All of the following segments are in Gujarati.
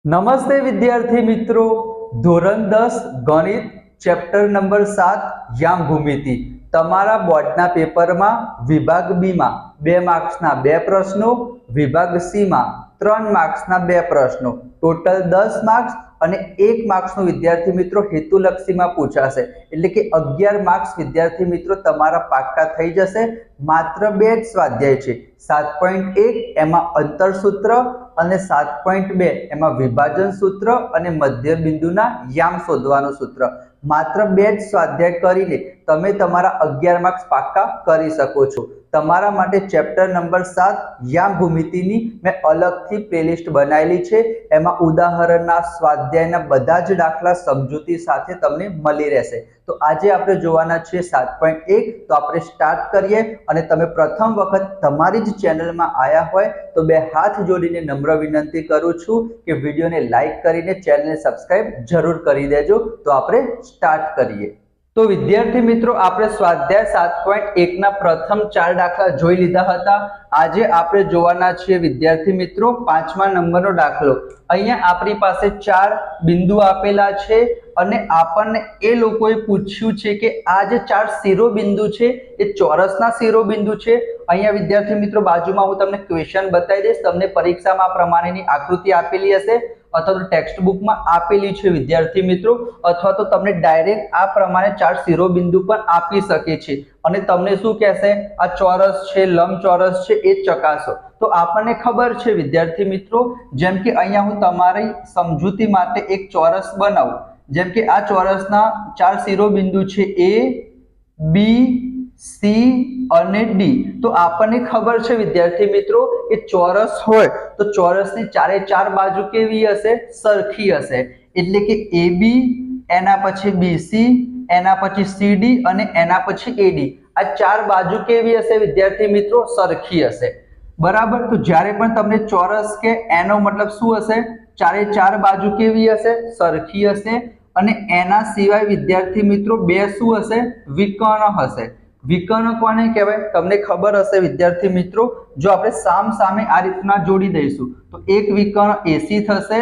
નમસ્તે વિદ્યાર્થી મિત્રો, ધોરણ 10 ગણિત ચેપ્ટર નંબર 7 યામ ભૂમિતિ તમારા બોર્ડના પેપરમાં વિભાગ બી માં 2 માર્ક્સના 2 પ્રશ્નો, વિભાગ સી માં 3 માર્ક્સના 2 પ્રશ્નો, ટોટલ 10 માર્ક્સ અને 1 માર્ક્સનો વિદ્યાર્થી મિત્રો હેતુલક્ષીમાં પૂછાશે. એટલે કે 11 માર્ક્સ વિદ્યાર્થી મિત્રો તમારા પાક્કા થઈ જશે. માત્ર 2 જ સ્વાધ્યાય છે. 7.1 એમાં અંતર સૂત્ર અને 7.2 એમાં વિભાજન સૂત્ર અને મધ્ય બિંદુના યામ શોધવાનું સૂત્ર. માત્ર 2 જ સ્વાધ્યાય કરીને તમે તમારા 11 માર્ક્સ પાક્કા કરી શકો છો. તમારા માટે ચેપ્ટર નંબર 7 યામ ભૂમિતિની મેં અલગથી પ્લેલિસ્ટ બનાવેલી છે. એમાં ઉદાહરણના સ્વાધ્યાયના બધા જ દાખલા સમજૂતી સાથે તમને મળી રહેશે. તો આજે આપણે જોવાના છીએ 7.1. તો આપણે સ્ટાર્ટ કરીએ. અને તમે પ્રથમ વખત તમારી જ ચેનલમાં આવ્યા હોય તો 2 હાથ જોડીને નમ્ર વિનંતી કરું છું કે વિડીયોને લાઈક કરીને ચેનલને સબસ્ક્રાઇબ જરૂર કરી દેજો. તો આપણે સ્ટાર્ટ કરીએ. તો વિદ્યાર્થી મિત્રો, આપણે સ્વાધ્યાય 7.1 ના પ્રથમ 4 દાખલા જોઈ લીધા હતા. આજે આપણે જોવાના છીએ વિદ્યાર્થી મિત્રો 5મા નંબરનો દાખલો. અહીંયા આપણી પાસે 4 બિંદુ આપેલા છે અને આપણને એ લોકોએ પૂછ્યું છે કે આ જે 4 શિરોબિંદુ છે એ ચોરસના શિરોબિંદુ છે. અહીંયા વિદ્યાર્થી મિત્રો બાજુમાં હું તમને ક્વેશ્ચન બતાવી દઈશ. તમને પરીક્ષામાં આ પ્રમાણેની આકૃતિ આપેલી હશે અથવા તો ટેક્સ્ટ બુકમાં આપેલી છે વિદ્યાર્થી મિત્રો, અથવા તો તમને ડાયરેક્ટ આ પ્રમાણે 4 શિરોબિંદુ પણ આપી શકે છે. અને તમને શું કહેશે, આ ચોરસ છે, લંબચોરસ છે, એ ચકાસો. તો આપણને ખબર છે વિદ્યાર્થી મિત્રો, જેમ કે અહીંયા હું તમારી સમજૂતી માટે એક ચોરસ બનાવું. જેમ કે આ ચોરસના 4 શિરોબિંદુ છે A, B, C અને D. તો આપણને ખબર છે વિદ્યાર્થી મિત્રો કે ચોરસ હોય તો ચોરસની ચારે ચાર બાજુ કેવી હશે, સરખી હશે. એટલે કે AB, એના પછી BC, એના પછી CD અને એના પછી AD. આ 4 બાજુ કેવી હશે વિદ્યાર્થી મિત્રો, સરખી હશે. બરાબર. તો જ્યારે પણ તમને ચોરસ કે એનો મતલબ શું હશે, ચારે ચાર બાજુ કેવી હશે, સરખી હશે. અને એના સિવાય વિદ્યાર્થી મિત્રો 2 શું હશે, વિકર્ણ હશે. વિકર્ણ કોને કહેવાય તમને ખબર હશે વિદ્યાર્થી મિત્રો. જો આપણે સામ સામે આ રીતના જોડી દઈશું તો એક વિકર્ણ AC થશે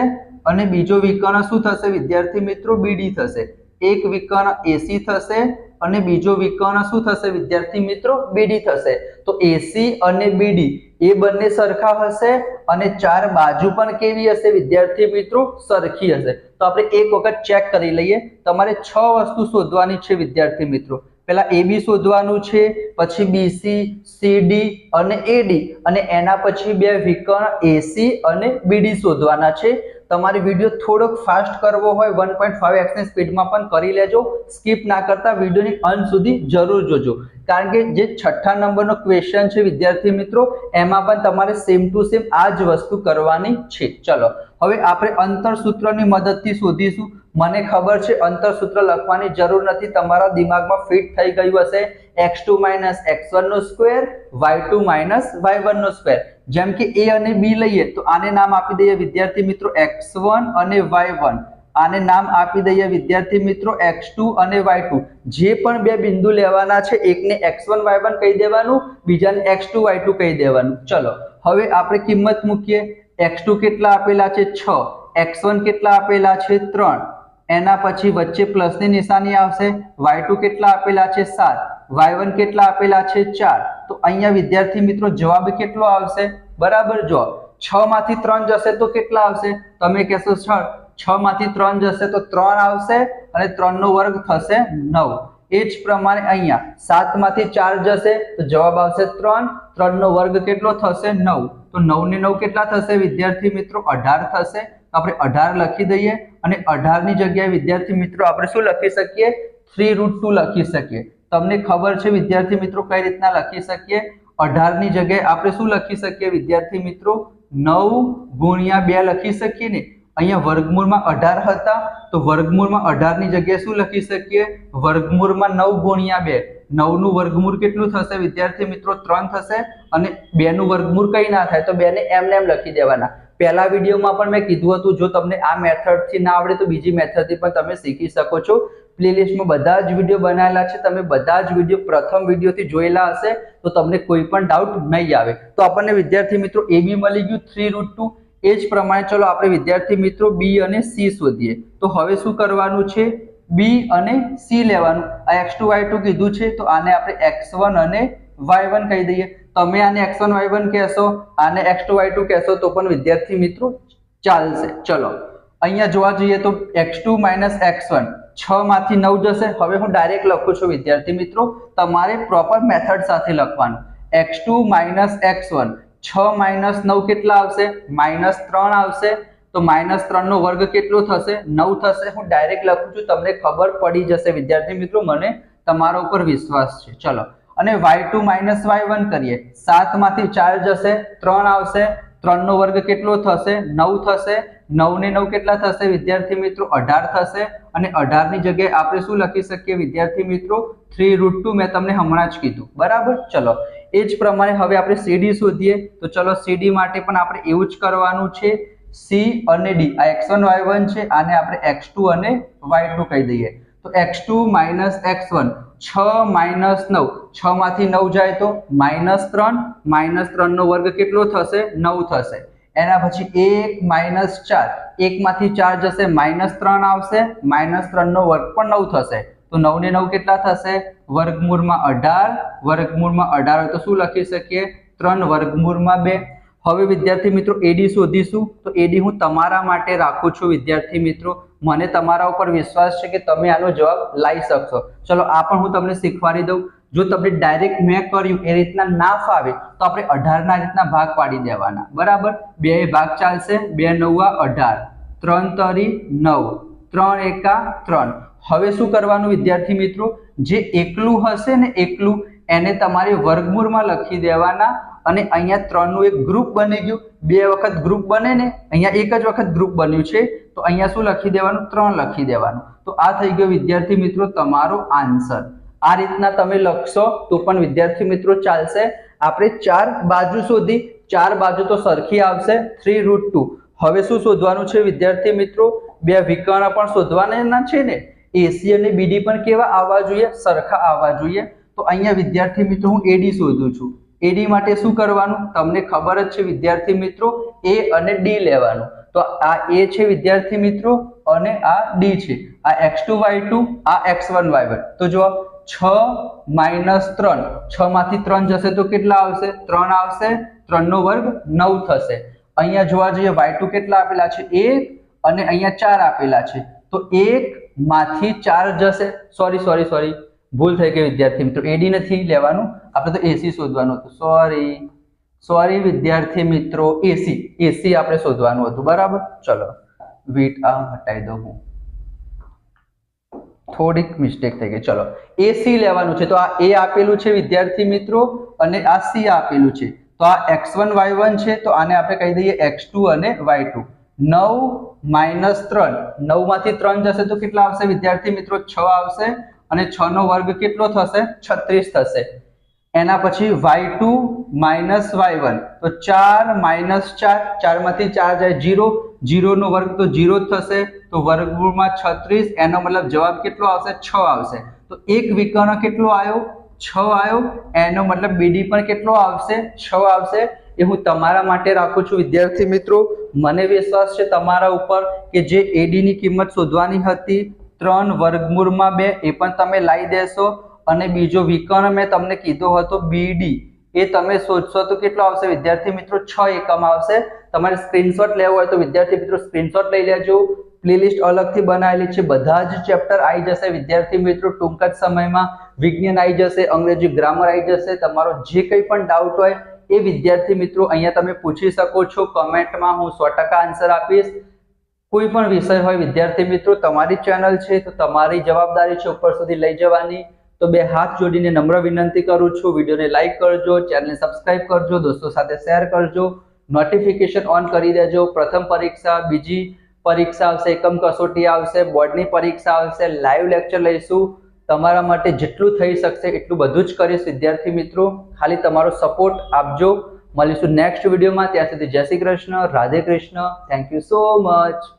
અને બીજો વિકર્ણ શું થશે વિદ્યાર્થી મિત્રો, BD થશે. એક વિકર્ણ AC થશે અને બીજો વિકર્ણ શું થશે વિદ્યાર્થી મિત્રો, BD થશે. તો AC અને BD એ બંને સરખા હશે અને 4 બાજુ પણ કેવી હશે વિદ્યાર્થી મિત્રો, સરખી હશે. તો આપણે એક વખત ચેક કરી લઈએ. તમારે 6 વસ્તુ શોધવાની છે વિદ્યાર્થી મિત્રો. પહેલા AB શોધવાનું છે, પછી BC, CD અને AD અને એના પછી 2 વિકર્ણ AC અને BD શોધવાના છે. તમારે વિડીયો થોડોક ફાસ્ટ કરવો હોય 1.5x ની સ્પીડમાં પણ કરી લેજો. સ્કીપ ના કરતા વિડીયોની અંત સુધી જરૂર જોજો, કારણ કે જે 6થા નંબરનો ક્વેશ્ચન છે વિદ્યાર્થી મિત્રો એમાં પણ તમારે સેમ ટુ સેમ આ જ વસ્તુ કરવાની છે. ચલો હવે આપણે અંતર સૂત્રની મદદથી શોધીશું. મને ખબર છે અંતર સૂત્ર લખવાની જરૂર નથી, તમારા દિમાગમાં ફિટ થઈ ગયું હશે. x2 - x1 નો સ્ક્વેર, y2 - y1 નો સ્ક્વેર. જેમ કે A અને B લઈએ તો આને નામ આપી દઈએ વિદ્યાર્થી મિત્રો x1 અને y1. આને નામ આપી દઈએ વિદ્યાર્થી મિત્રો x2 અને y2. જે પણ 2 બિંદુ લેવાના છે, એકને x1 y1 કહી દેવાનું, બીજાને x2 y2 કહી દેવાનું. ચલો હવે આપણે કિંમત મૂકીએ. x2 કેટલા આપેલા છે, 6. x1 કેટલા આપેલા છે, 3. એના પછી વચ્ચે પ્લસની નિશાની આવશે. y2 કેટલા આપેલા છે, 7. y1 કેટલા આપેલા છે, 4. તો અહીંયા વિદ્યાર્થી મિત્રો જવાબ કેટલો આવશે, બરાબર. જો 6 માંથી 3 જશે તો કેટલા આવશે, તમે કહેશો સર 6 માંથી 3 જશે તો 3 આવશે અને 3 નો વર્ગ થશે 9. એ જ પ્રમાણે અહીંયા 7 માંથી 4 જશે તો જવાબ આવશે 3. 3 નો વર્ગ કેટલો થશે, 9. તો 9 ને 9 કેટલા થશે વિદ્યાર્થી મિત્રો, 18 થશે. આપણે 18 લખી દઈએ અને 18 ની જગ્યાએ વિદ્યાર્થી મિત્રો આપણે શું લખી શકીએ, 3√2 લખી શકીએ. તમને ખબર છે વિદ્યાર્થી મિત્રો કઈ રીતના લખી શકીએ. 18 ની જગ્યાએ આપણે શું લખી શકીએ વિદ્યાર્થી મિત્રો, 9 × 2 લખી શકીએ ને. અહીંયા વર્ગમૂળમાં 18 હતા તો વર્ગમૂળમાં 18 ની જગ્યાએ શું લખી શકીએ, વર્ગમૂળમાં 9 × 2. 9 નું વર્ગમૂળ કેટલું થશે વિદ્યાર્થી મિત્રો, 3 થશે. અને 2 નું વર્ગમૂળ કઈ ના થાય તો 2 ને એમને એમ લખી દેવાના. પહેલા વિડીયોમાં પણ મેં કીધું હતું, જો તમને આ મેથડથી ના આવડે તો બીજી મેથડથી પણ તમે શીખી શકો છો. પ્લેલિસ્ટમાં બધા જ વિડીયો બનાવેલા છે, તમે બધા જ વિડીયો પ્રથમ વિડીયોથી જોયેલા હશે તો તમને કોઈ પણ ડાઉટ નહીં આવે. તો આપણને વિદ્યાર્થી મિત્રો AB મળી ગયું 3√2. એ જ પ્રમાણે ચલો આપણે વિદ્યાર્થી મિત્રો બી અને સી શોધીએ. તો હવે શું કરવાનું છે, બી અને સી લેવાનું. આ x2 y2 કીધું છે તો આને આપણે x1 અને y1 કહી દઈએ. તમે આને x1 y1 કહેશો, આને x2 y2 કહેશો તો પણ વિદ્યાર્થી મિત્રો ચાલશે. ચલો અહીંયા જોવા જઈએ તો x2 - x1 6 માંથી 9 જશે. હવે હું ડાયરેક્ટ લખું છું વિદ્યાર્થી મિત્રો, તમારે પ્રોપર મેથડ સાથે લખવાનું. x2 - x1 6 - 9 કેટલા આવશે, -3 આવશે. તો -3 નો વર્ગ કેટલો થશે, 9 થશે. હું ડાયરેક્ટ લખું છું, તમને ખબર પડી જશે વિદ્યાર્થી મિત્રો, મને તમારા ઉપર વિશ્વાસ છે. ચલો અને y2 - y1 કરીએ. 7 માંથી 4 જશે, 3 આવશે. 3 નો વર્ગ કેટલો થશે, 9 થશે. 9 ને 9 કેટલા થશે વિદ્યાર્થી મિત્રો, 18 થશે. અને 18 ની જગ્યાએ આપણે શું લખી શકીએ વિદ્યાર્થી મિત્રો, 3√2. મેં તમને હમણાં જ કીધું, બરાબર. ચલો એ જ પ્રમાણે હવે આપણે સીડી શોધીએ. તો ચલો સીડી માટે પણ આપણે એવું જ કરવાનું છે. સી અને ડી આ x1 y1 છે, આને આપણે x2 અને y2 કહી દઈએ. તો x2 - x1 6 - 9, 6 માંથી 9 જાય તો -3. -3 નો વર્ગ કેટલો થશે, 9 થશે. એના પછી 1 - 4, 1 માંથી 4 જશે, -3 આવશે. -3 નો વર્ગ પણ 9 થશે. તો 9 ને 9 કેટલા થશે, વર્ગમૂળમાં 18. વર્ગમૂળમાં 18 હોય તો શું લખી શકીએ, 3 વર્ગમૂળમાં 2. હવે વિદ્યાર્થી મિત્રો એડી શોધીશું. તો એડી હું તમારા માટે રાખું છું વિદ્યાર્થી મિત્રો, મને તમારા ઉપર વિશ્વાસ છે કે તમે આનો જવાબ લાવી શકશો. ચલો આ પણ હું તમને શીખવાડી દઉં. જો તમને ડાયરેક્ટ મેં કર્યું એ રીતના ના ફાવે તો આપણે 18 ના રીતના ભાગ પાડી દેવાના, બરાબર. 2 ભાગ ચાલશે, 2 × 9 = 18, 3 તરી 9, 3 એકા 3. હવે શું કરવાનું વિદ્યાર્થી મિત્રો, જે એકલું હશે ને એકલું, એને તમારે વર્ગમૂળમાં લખી દેવાના. અને અહીંયા 3 નું એક ગ્રુપ બની ગયું. 2 વખત ગ્રુપ બને ને, અહીંયા એક જ વખત ગ્રુપ બન્યું છે તો અહીંયા શું લખી દેવાનું, 3 લખી દેવાનું. તો આ થઈ ગયો વિદ્યાર્થી મિત્રો તમારો આન્સર. આ રીતના તમે લખશો તો પણ વિદ્યાર્થી મિત્રો ચાલશે. આપણે 4 બાજુ શોધી, 4 બાજુ તો સરખી આવશે, 3√2. હવે શું શોધવાનું છે વિદ્યાર્થી મિત્રો, બે વિકર્ણ પણ શોધવાના છે ને. એસી અને બીડી પણ કેવા આવવા જોઈએ, સરખા આવવા જોઈએ. તો અહીંયા વિદ્યાર્થી મિત્રો હું એડી શોધું છું. એડી માટે શું કરવાનું, તમને ખબર જ છે વિદ્યાર્થી મિત્રો, એ અને ડી લેવાનું. તો આ એ છે વિદ્યાર્થી મિત્રો અને આ ડી છે. આ x2 y2, આ x1 y1. તો જો 6 - 3, 6 માંથી 3 જશે તો કેટલા આવશે, 3 આવશે. 3 નો વર્ગ 9 થશે. અહીંયા જોવા જઈએ y2 કેટલા આપેલા છે, 1 અને અહીંયા 4 આપેલા છે. તો 1 માંથી 4 જશે, સોરી ભૂલ થઈ ગઈ વિદ્યાર્થી મિત્રો, એડી નથી લેવાનું, આપણે તો એસી શોધવાનું હતું. સોરી વિદ્યાર્થી મિત્રો, એસી આપણે શોધવાનું હતું, બરાબર. ચલો વીટ આ હટાવી દઉં, હું થોડીક મિસ્ટેક થઈ ગઈ. ચલો એસી લેવાનું છે. તો આ એ આપેલું છે વિદ્યાર્થી મિત્રો અને આ સી આપેલું છે. તો આ x1 y1 છે તો આને આપણે કહી દઈએ x2 અને y2. 9 - 3, 9 માંથી 3 જશે તો કેટલા આવશે વિદ્યાર્થી મિત્રો, 6 આવશે. અને 6 નો વર્ગ કેટલો થશે, 36 થશે. એના પછી y2 - y1 તો 4 - 4, 4 માંથી 4 જાય 0, 0 નો વર્ગ તો 0 જ થશે. તો વર્ગમૂળમાં 36, એનો મતલબ જવાબ કેટલો આવશે, 6 આવશે. તો એક વિકર્ણ કેટલો આવ્યો, 6 આવ્યો. એનો મતલબ બીડી પણ કેટલો આવશે, 6 આવશે. એ હું તમારા માટે રાખું છું વિદ્યાર્થી મિત્રો. મને વિશ્વાસ છે તમારા ઉપર કે જે એડી ની કિંમત શોધવાની હતી 3 વર્ગમૂળમાં 2, એ પણ તમે લાવી દેશો. અને બીજો વિકર્ણ મેં તમને કીધો હતો બીડી, એ તમે શોધશો તો કેટલો આવશે વિદ્યાર્થી મિત્રો, 6 એકમ આવશે. તમારે સ્ક્રીનશોટ લેવો હોય તો વિદ્યાર્થી મિત્રો સ્ક્રીનશોટ લઈ લેજો. પ્લેલિસ્ટ અલગથી બનાવેલી છે, બધા જ ચેપ્ટર આવી જશે વિદ્યાર્થી મિત્રો ટૂંક જ સમયમાં. વિજ્ઞાન આવી જશે, અંગ્રેજી ગ્રામર આવી જશે. તમારો જે કંઈ પણ ડાઉટ હોય એ વિદ્યાર્થી મિત્રો અહીંયા તમે પૂછી શકો છો કમેન્ટમાં, હું 100% આન્સર આપીશ. કોઈ પણ વિષય હોય વિદ્યાર્થી મિત્રો, તમારી ચેનલ છે તો તમારી જવાબદારી છે ઉપર સુધી લઈ જવાની. તો બે હાથ જોડીને નમ્ર વિનંતી કરું છું, વિડીયોને લાઈક કરજો, ચેનલને સબસ્ક્રાઇબ કરજો, દોસ્તો સાથે શેર કરજો, નોટિફિકેશન ઓન કરી દેજો. પ્રથમ પરીક્ષા, બીજી પરીક્ષા આવશે, એકમ કસોટી આવશે, બોર્ડની પરીક્ષા આવશે, લાઈવ લેક્ચર લઈશું. તમારા માટે જેટલું થઈ શકશે એટલું બધું જ કરીશ વિદ્યાર્થી મિત્રો. ખાલી તમારો સપોર્ટ આપજો. મળીશું નેક્સ્ટ વિડીયોમાં. ત્યાં સુધી જય Shri Krishna, Radhe Krishna. Thank you so much.